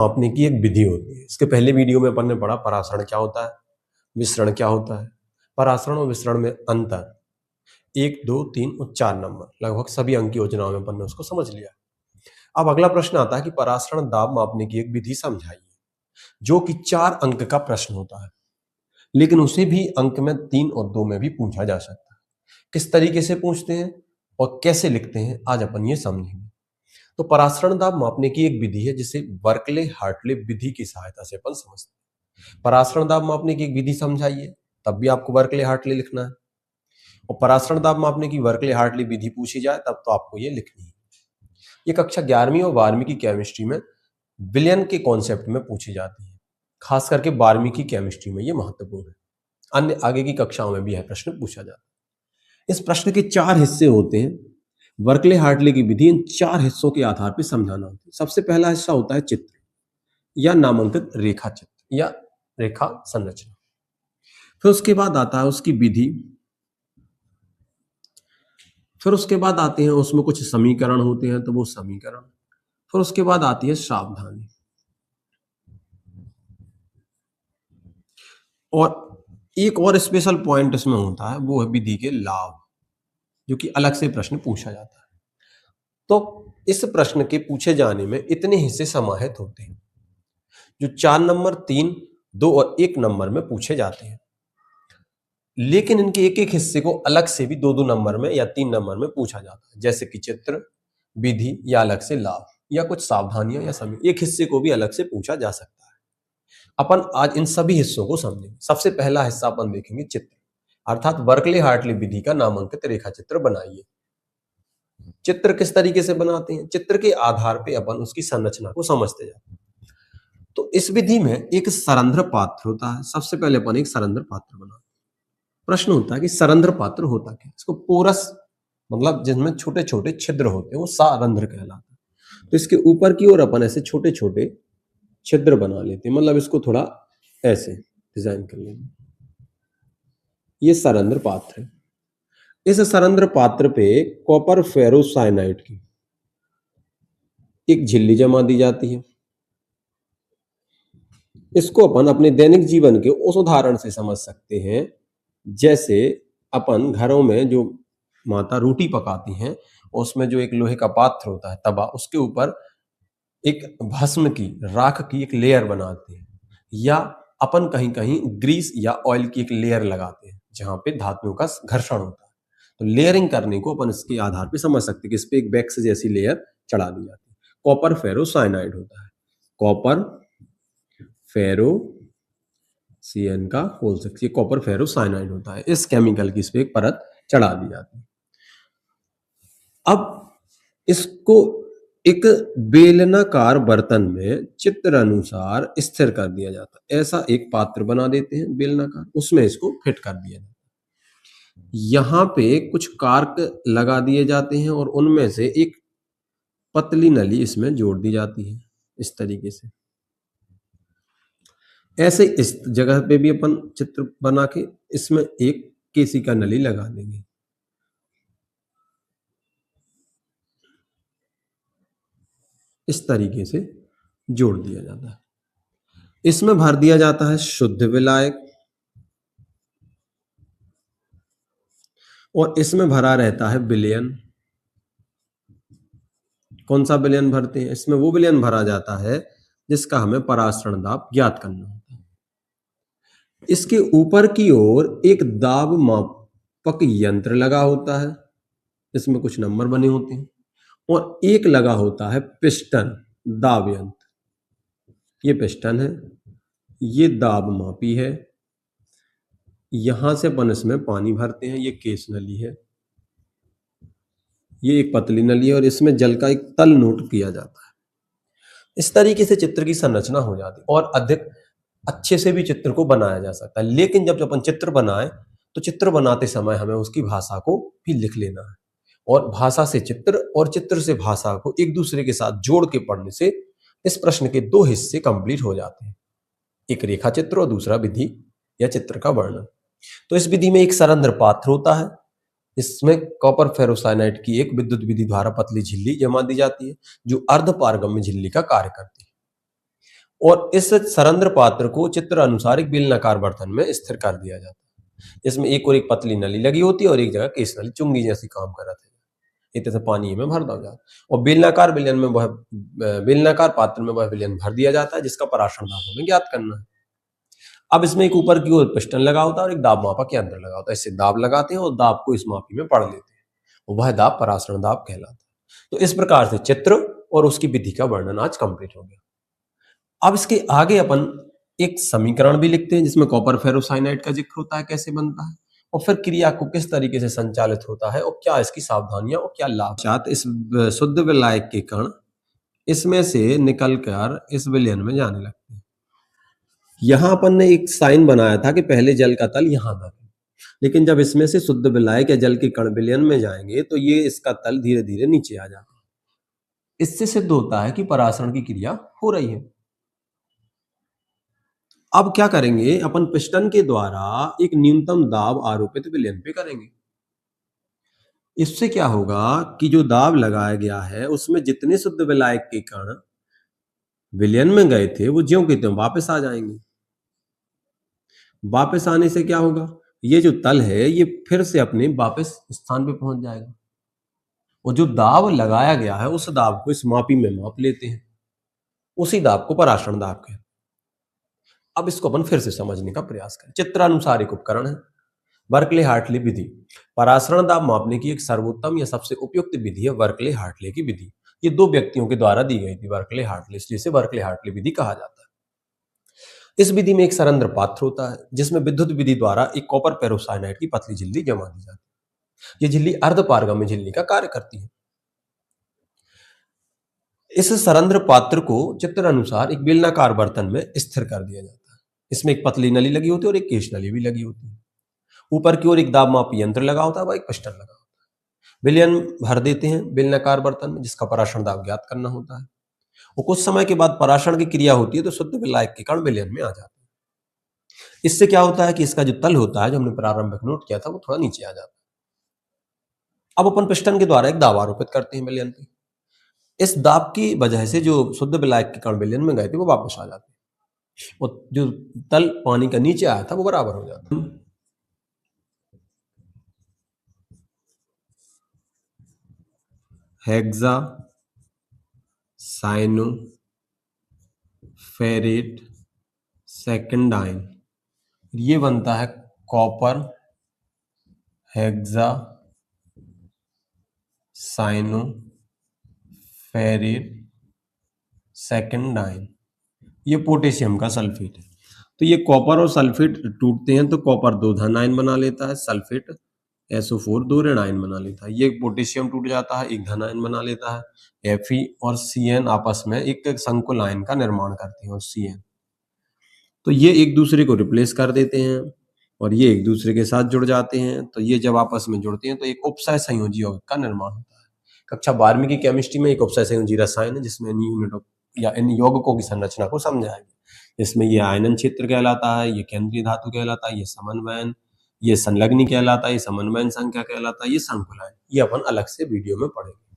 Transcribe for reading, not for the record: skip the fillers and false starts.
मापने की एक विधि होती है। इसके पहले वीडियो में अपन ने पढ़ा परासरण क्या होता है, विसरण क्या होता है। परासरण और विसरण में अंतर 1, 2, 3 और 4 नंबर लगभग सभी अंक योजनाओं में अपन ने उसको समझ लिया। अब अगला प्रश्न आता है कि परासरण दाब मापने की एक विधि समझाइए, जो कि 4 अंक का प्रश्न होता है, लेकिन उसे भी अंक में 3 और 2 में भी पूछा जा सकता है। किस तरीके से पूछते हैं और कैसे लिखते हैं, आज अपन ये समझेंगे। तो परासरण दाब मापने की एक विधि है जिसे बर्कले हार्टले विधि की सहायता से अपन समझते हैं। परासरण दाब मापने की एक विधि समझाइए, तब भी आपको बर्कले हार्टले लिखना है। और परासरण दाब मापने की बर्कले हार्टले विधि पूछी जाए तब तो आपको ये लिखनी है। ये कक्षा 11वीं और 12वीं की केमिस्ट्री में विलयन के कॉन्सेप्ट में पूछी जाती है। खास करके 12वीं की केमिस्ट्री में ये महत्वपूर्ण है। अन्य आगे की कक्षाओं में भी यह प्रश्न पूछा जाता है। इस प्रश्न के 4 हिस्से होते हैं। बर्कले हार्टले की विधि इन 4 हिस्सों के आधार पर समझाना होता है। सबसे पहला हिस्सा होता है चित्र या नामांकित रेखा चित्र या रेखा संरचना। फिर उसके बाद आता है उसकी विधि। फिर उसके बाद आते हैं उसमें कुछ समीकरण होते हैं, तो वो समीकरण। फिर उसके बाद आती है सावधानी। और एक और स्पेशल पॉइंट इसमें होता है, वो है विधि के लाभ, जो कि अलग से प्रश्न पूछा जाता है। तो इस प्रश्न के पूछे जाने में इतने हिस्से समाहित होते हैं, जो 4 नंबर, 3, 2 और 1 नंबर में पूछे जाते हैं। लेकिन इनके एक एक हिस्से को अलग से भी 2-2 नंबर में या 3 नंबर में पूछा जाता है, जैसे कि चित्र, विधि या अलग से लाभ या कुछ सावधानियां या सभी। एक हिस्से को भी अलग से पूछा जा सकता है। अपन आज इन सभी हिस्सों को समझेंगे। सबसे पहला हिस्सा अपन देखेंगे चित्र, अर्थात बर्कले हार्टले विधि का नामांकित रेखा चित्र बनाइए। चित्र किस तरीके से बनाते हैं? चित्र के आधार पे अपन उसकी संरचना को समझते जाते हैं। तो इस विधि में एक सरंध्र पात्र होता है। सबसे पहले अपन एक सरंध्र पात्र बनाते हैं। प्रश्न होता है कि सरंध्र पात्र होता क्या? इसको पोरस, मतलब जिसमें छोटे छोटे छिद्र होते हैं, वो सरंध्र कहलाता है। तो इसके ऊपर की ओर अपन ऐसे छोटे छोटे छिद्र बना लेते हैं, मतलब इसको थोड़ा ऐसे डिजाइन कर लेंगे। ये सरंध्र पात्र है। इस सरंध्र पात्र पे कॉपर फेरोसाइनाइड की एक झिल्ली जमा दी जाती है। इसको अपन अपने दैनिक जीवन के उस उदाहरण से समझ सकते हैं, जैसे अपन घरों में जो माता रोटी पकाती हैं, उसमें जो एक लोहे का पात्र होता है, तवा, उसके ऊपर एक भस्म की, राख की एक लेयर बनाते हैं, या अपन कहीं कहीं ग्रीस या ऑयल की एक लेयर लगाते हैं जहां पे धातुओं का घर्षण होता है। तो लेयरिंग करने को अपन इसके आधार पे समझ सकते हैं कि इस पे एक वैक्स जैसी लेयर चढ़ा दी जाती है। कॉपर फेरोसाइनाइड होता है। कॉपर फेरो CN का होल 6, ये कॉपर फेरोसाइनाइड होता है। इस केमिकल की इस पे एक परत चढ़ा दी जाती है। अब इसको एक बेलनाकार बर्तन में चित्र अनुसार स्थिर कर दिया जाता है। ऐसा एक पात्र बना देते हैं बेलनाकार, उसमें इसको फिट कर दिया जाता है। यहां पे कुछ कार्क लगा दिए जाते हैं और उनमें से एक पतली नली इसमें जोड़ दी जाती है, इस तरीके से। ऐसे इस जगह पे भी अपन चित्र बना के इसमें एक केसी का नली लगा देंगे। इस तरीके से जोड़ दिया जाता है। इसमें भर दिया जाता है शुद्ध विलायक, और इसमें भरा रहता है विलयन। कौन सा विलयन भरते हैं? इसमें वो विलयन भरा जाता है जिसका हमें परासरण दाब ज्ञात करना होता है। इसके ऊपर की ओर एक दाब मापक यंत्र लगा होता है, इसमें कुछ नंबर बने होते हैं, और एक लगा होता है पिस्टन, दाब यंत्र। ये पिस्टन है, ये दाब मापी है। यहां से अपन इसमें पानी भरते हैं, ये केस नली है, ये एक पतली नली है, और इसमें जल का एक तल नोट किया जाता है। इस तरीके से चित्र की संरचना हो जाती है और अधिक अच्छे से भी चित्र को बनाया जा सकता है। लेकिन जब अपन चित्र बनाए तो चित्र बनाते समय हमें उसकी भाषा को भी लिख लेना है, और भाषा से चित्र और चित्र से भाषा को एक दूसरे के साथ जोड़ के पढ़ने से इस प्रश्न के 2 हिस्से कंप्लीट हो जाते हैं, एक रेखा चित्र और दूसरा विधि या चित्र का वर्णन। तो इस विधि में एक सरंध्र पात्र होता है, इसमें कॉपर फेरोसाइनाइड की एक विद्युत विधि द्वारा पतली झिल्ली जमा दी जाती है, जो अर्ध पारगम्य झिल्ली का कार्य करती है। और इस सरंध्र पात्र को चित्र अनुसार एक बेलनाकार बर्तन में स्थिर कर दिया जाता है, जिसमें एक और एक पतली नली लगी होती है और एक जगह केस नली चुंगी जैसी काम कर रहा था। इतने से पानी में भर दिया जाता है और बेलनाकार पात्र में वह विलयन भर दिया जाता है, जिसका पराशर दाब हमें ज्ञात करना है। अब इसमें एक ऊपर की ओर पिस्टन लगा होता है और एक दाब मापक यंत्र लगा होता है। इससे दाब लगाते हैं और दाब को इस मापी में पढ़ लेते हैं, वह दाब पराशरण दाब कहलाता है। तो इस प्रकार से चित्र और उसकी विधि का वर्णन आज कंप्लीट हो गया। अब इसके आगे अपन एक समीकरण भी लिखते हैं जिसमें कॉपर फेरोसाइनाइड का जिक्र होता है, कैसे बनता है और फिर क्रिया को किस तरीके से संचालित होता है और क्या इसकी सावधानियां और क्या लाभ। इस शुद्ध विलायक के कण इसमें से निकलकर इस विलयन में जाने लगते हैं। यहां अपन ने एक साइन बनाया था कि पहले जल का तल यहां था, लेकिन जब इसमें से शुद्ध विलायक या जल के कण विलयन में जाएंगे तो ये इसका तल धीरे धीरे नीचे आ जाता है। इससे सिद्ध होता है कि परासरण की क्रिया हो रही है। अब क्या करेंगे, अपन पिस्टन के द्वारा एक न्यूनतम दाब आरोपित विलयन पे करेंगे। इससे क्या होगा कि जो दाब लगाया गया है उसमें जितने शुद्ध विलायक के कण विलयन में गए थे वो ज्यों के त्यों वापस आ जाएंगे। वापस आने से क्या होगा, ये जो तल है ये फिर से अपने वापस स्थान पे पहुंच जाएगा और जो दाब लगाया गया है उस दाब को इस मापी में माप लेते हैं, उसी दाब को पराशरण दाब कहते हैं। अब इसको अपन फिर से समझने का प्रयास करें। चित्रानुसार एक उपकरण है, बर्कले हार्टले विधि। परासरण दाब मापने की एक सर्वोत्तम या सबसे उपयुक्त विधि है बर्कले हार्टले की विधि। ये दो व्यक्तियों के द्वारा दी गई थी, बर्कले हार्टले, इसलिए इसे बर्कले हार्टले विधि कहा जाता है। इस विधि में एक सरंध्र पात्र होता है जिसमें विद्युत विधि द्वारा एक कॉपर पेरोसाइनाइड की पतली झिल्ली जमा दी जाती है। ये झिल्ली अर्धपारगम्य झिल्ली का कार्य करती है। इस सरंध्र पात्र को चित्र अनुसार एक बेलनाकार बर्तन में स्थिर कर दिया जाता है। इसमें एक पतली नली लगी होती है और एक केश नली भी लगी होती है। ऊपर की ओर एक दाब मापी यंत्र लगा होता है व एक पिस्टन लगा होता है। विलयन भर देते हैं बेलनाकार बर्तन में, जिसका पराशरण दाब ज्ञात करना होता है और कुछ समय के बाद पराशरण की क्रिया होती है तो शुद्ध विलायक के कण विलयन में आ जाते हैं। इससे क्या होता है कि इसका जो तल होता है, जो हमने प्रारंभिक नोट किया था, वो थोड़ा नीचे आ जाता है। अब अपन पिस्टन के द्वारा एक दाब आरोपित करते हैं विलयन पे। इस दाब की वजह से जो शुद्ध विलायक के कण विलयन में गए थे वो वापस आ जाते हैं और जो तल पानी का नीचे आया था वो बराबर हो जाता है। हेक्सा साइनो फेरेट सेकेंडाइन, ये बनता है कॉपर हेक्सा साइनो फेरेट सेकेंडाइन, ये पोटेशियम का सल्फेट है। तो ये कॉपर और सल्फेट टूटते हैं तो कॉपर 2 धन आयन बना लेता है, सल्फेट SO4 2 ऋण आयन बना लेता है। ये पोटेशियम टूट जाता है, एक धन आयन बना लेता है। Fe और Cn आपस में एक संकुल आयन का निर्माण करते हैं और Cn, तो ये एक दूसरे को रिप्लेस कर देते हैं और ये एक दूसरे के साथ जुड़ जाते हैं। तो ये जब आपस में जुड़ते हैं तो एक उपसय संयोजी यौगिक का निर्माण होता है। कक्षा 12वीं की केमिस्ट्री में एक उपसय संयोजी रसायन है जिसमें इन यूनिटों या इन यौगिकों की संरचना को समझाएंगे। इसमें ये आयनन क्षेत्र कहलाता है, ये केंद्रीय धातु कहलाता है, ये समन्वयन, ये संलग्नी कहलाता है, ये समन्वयन संख्या कहलाता है, ये संकुलायन। ये अपन अलग से वीडियो में पढ़ेंगे।